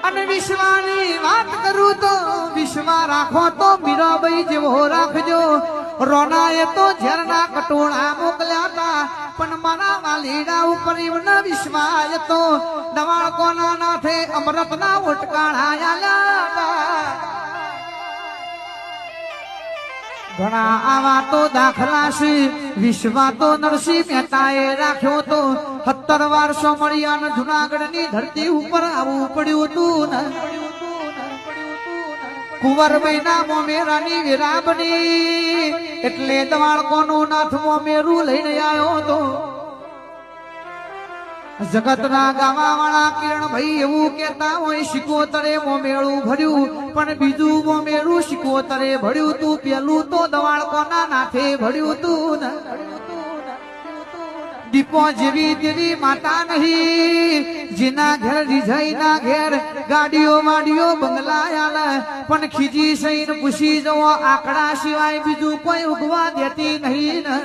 અને વિશ્વાની વાત કરું તો વિશ્વા રાખો તો મીરાબાઈ જેવો રાખજો રોનાએ તો ઝેરના કટોળા મોકલ્યા હતા પણ મારા વાલીડા ઉપર એવનો વિશ્વાસ હતો દવાળકોના નાથે અમૃતના ઓટકાળા આલ્યા ઘણા આવા તો દાખલા છે વિશ્વા તો નરસિંહ મહેતાએ રાખ્યો તો 17 વર્ષો મળ્યા ને જુનાગઢની ધરતી ઉપર આવવું પડ્યું હતું ને કુંવરબાઈ ના મોમેરાની વિરાબની એટલે દવાળકોનું નાથ મોમેરું લઈને આવ્યો હતો જગતના ગાવા વાળા કિરણભાઈ એવું કહેતા હોય શિકોતરે મોમેળું ભર્યું પણ બીજું મોમેરું શિકોતરે ભર્યું તું પેલું તો દવાળકોના નાથે ભર્યું તું ને દીપો જેવી તેવી માતા નહીં જેના ઘેર રીઝાઈ ના ઘેર ગાડીઓ વાડીઓ બંગલા આલે પણ ખીજી સહીને પૂછી જવો આંકડા સિવાય બીજું કોઈ ઉગવા દેતી નહીં ને